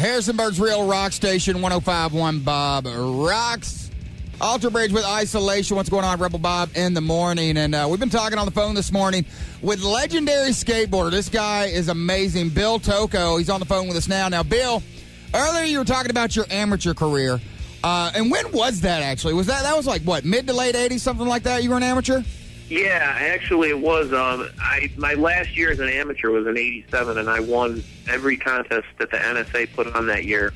Harrisonburg's Real Rock Station, 105.1 Bob Rocks. Alter Bridge with Isolation. What's going on, Rebel Bob, in the morning? And we've been talking on the phone this morning with legendary skateboarder. This guy is amazing. Bill Tocco. He's on the phone with us now. Now, Bill, earlier you were talking about your amateur career. And when was that, actually? That was like, what, mid to late 80s, something like that? You were an amateur? Yeah, actually it was. My last year as an amateur was in '87, and I won every contest that the NSA put on that year.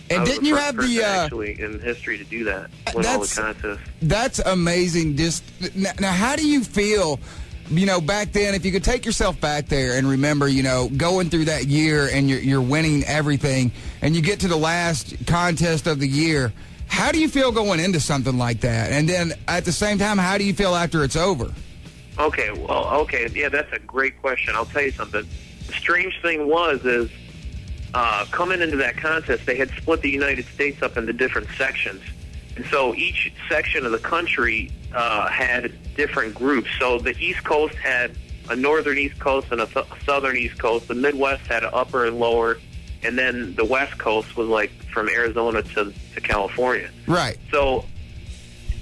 And didn't you have the actually in history to do that? Win all the contests. That's amazing. Just now, how do you feel? You know, back then, if you could take yourself back there and remember, you know, going through that year and you're winning everything, and you get to the last contest of the year. How do you feel going into something like that? And then at the same time, how do you feel after it's over? Okay, yeah, that's a great question. I'll tell you something. The strange thing is coming into that contest, they had split the United States up into different sections. And so each section of the country had different groups. So the East Coast had a northern East Coast and a southern East Coast. The Midwest had an upper and lower. And then the West Coast was like from Arizona to California. Right. So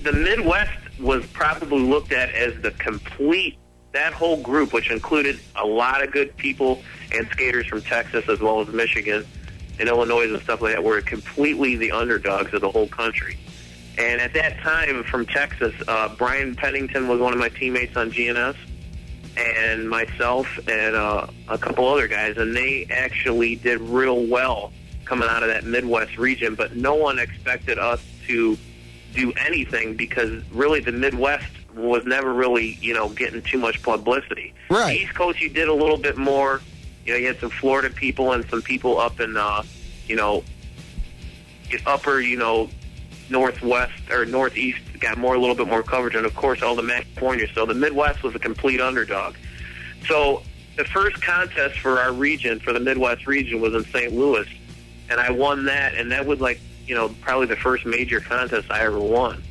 the Midwest was probably looked at as the complete, that whole group, which included a lot of good people and skaters from Texas as well as Michigan and Illinois and stuff like that, were completely the underdogs of the whole country. And at that time, from Texas, Brian Pennington was one of my teammates on GNS, and myself and a couple other guys, and they actually did real well coming out of that Midwest region, but no one expected us to do anything because really the Midwest was never really, you know, getting too much publicity. Right. The East Coast, you did a little bit more. You know, you had some Florida people and some people up in, you know, upper, you know, northwest or northeast got a little bit more coverage, and of course all the California. So the Midwest was a complete underdog. So the first contest for our region, for the Midwest region, was in St. Louis, and I won that, and that was like, you know, probably the first major contest I ever won.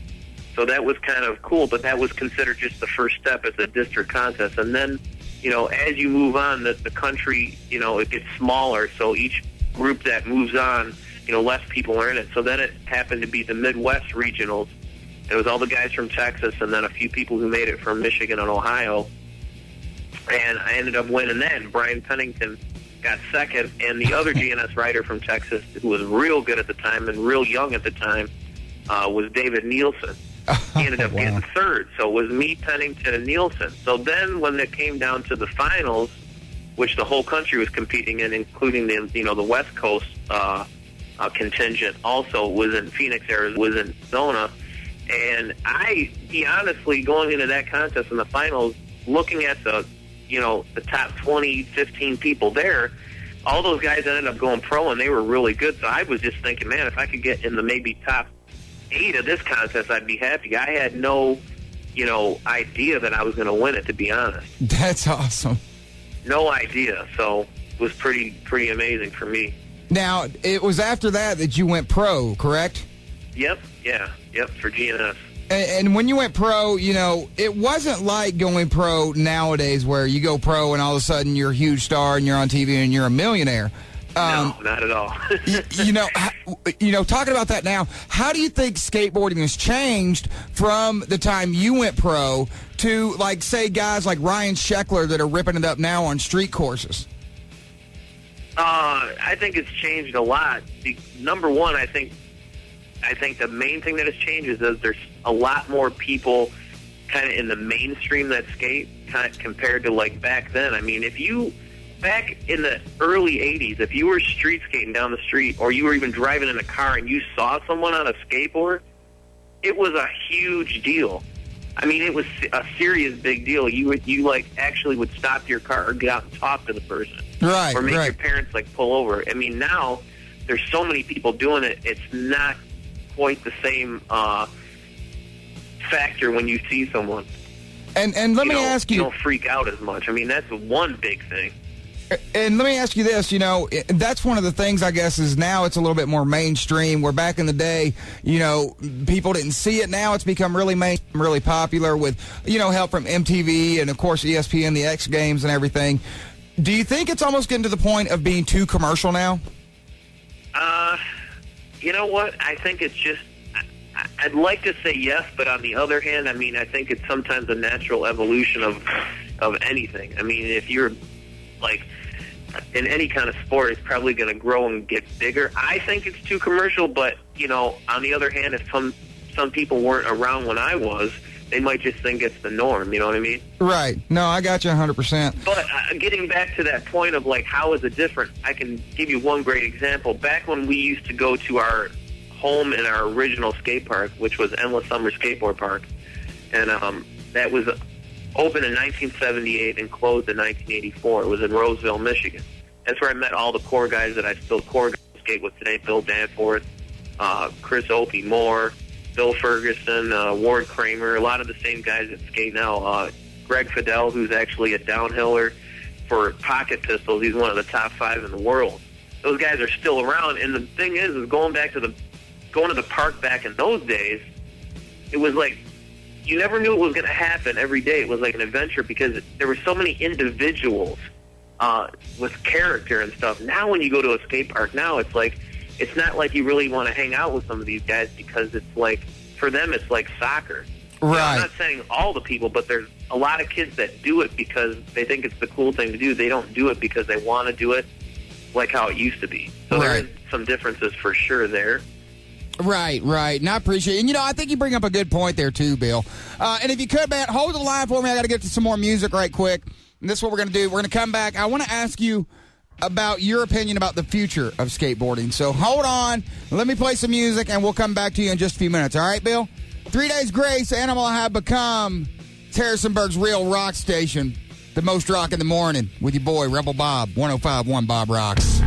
So that was kind of cool, but that was considered just the first step as a district contest. And then, you know, as you move on, the country, you know, it gets smaller, so each group that moves on, you know, less people are in it. So then it happened to be the Midwest regionals. It was all the guys from Texas and then a few people who made it from Michigan and Ohio. And I ended up winning that, and Brian Pennington got second. And the other GNS rider from Texas, who was real good at the time and real young at the time, was David Nielsen. He ended up getting third. So it was me, Pennington, and Nielsen. So then when it came down to the finals, which the whole country was competing in, including the, you know, the West Coast contingent also was in Phoenix, Arizona, was in Arizona. And honestly, going into that contest in the finals, looking at the, you know, the top 20, 15 people there, all those guys ended up going pro, and they were really good. So I was just thinking, man, if I could get in the maybe top 8 of this contest, I'd be happy. I had no, you know, idea that I was going to win it, to be honest. That's awesome. No idea. So it was pretty amazing for me. Now, it was after that you went pro, correct? Yep, for GNS. And when you went pro, you know, it wasn't like going pro nowadays where you go pro and all of a sudden you're a huge star and you're on TV and you're a millionaire. No, not at all. you know, talking about that now, how do you think skateboarding has changed from the time you went pro to, like, say, guys like Ryan Sheckler that are ripping it up now on street courses? I think it's changed a lot. Number one, I think the main thing that has changed is that there's a lot more people kind of in the mainstream that skate kind of compared to, like, back then. I mean, back in the early 80s, if you were street skating down the street or you were even driving in a car and you saw someone on a skateboard, it was a huge deal. I mean, it was a serious big deal. You like actually would stop your car or get out and talk to the person. Right, or make right. your parents like pull over. I mean, now there's so many people doing it, it's not quite the same factor when you see someone. And let me ask you... You don't freak out as much. I mean, that's one big thing. And let me ask you this, you know, that's one of the things, I guess, is now it's a little bit more mainstream, where back in the day, you know, people didn't see it. Now it's become really mainstream, really popular with, you know, help from MTV and, of course, ESPN, the X Games and everything. Do you think it's almost getting to the point of being too commercial now? You know what? I think it's just, I'd like to say yes, but on the other hand, I mean, I think it's sometimes a natural evolution of anything. I mean, if you're, like, in any kind of sport, it's probably going to grow and get bigger. I think it's too commercial, but, you know, on the other hand, if some people weren't around when I was, they might just think it's the norm, you know what I mean? Right. No, I got you 100%. But getting back to that point of, like, how is it different, I can give you one great example. Back when we used to go to our home in our original skate park, which was Endless Summer Skateboard Park, and that was opened in 1978 and closed in 1984. It was in Roseville, Michigan. That's where I met all the core guys that I still skate with today. Bill Danforth, Chris Opie Moore, Bill Ferguson, Ward Kramer, a lot of the same guys that skate now. Greg Fidel, who's actually a downhiller for pocket pistols. He's one of the top 5 in the world. Those guys are still around, and the thing is going to the park back in those days, it was like you never knew what was going to happen every day. It was like an adventure because there were so many individuals with character and stuff. Now when you go to a skate park now, it's like, it's not like you really want to hang out with some of these guys because it's like, for them, it's like soccer. Right. You know, I'm not saying all the people, but there's a lot of kids that do it because they think it's the cool thing to do. They don't do it because they want to do it like how it used to be. So Right. there is some differences for sure there. Right. And I appreciate it. And, you know, I think you bring up a good point there, too, Bill. And if you could, man, hold the line for me. I got to get to some more music right quick. And this is what we're going to do. We're going to come back. I want to ask you about your opinion about the future of skateboarding. So hold on. Let me play some music, and we'll come back to you in just a few minutes. All right, Bill? 3 Days Grace, Animal Have Become. It's Harrisonburg's real rock station. The most rock in the morning with your boy, Rebel Bob, 105.1 Bob Rocks.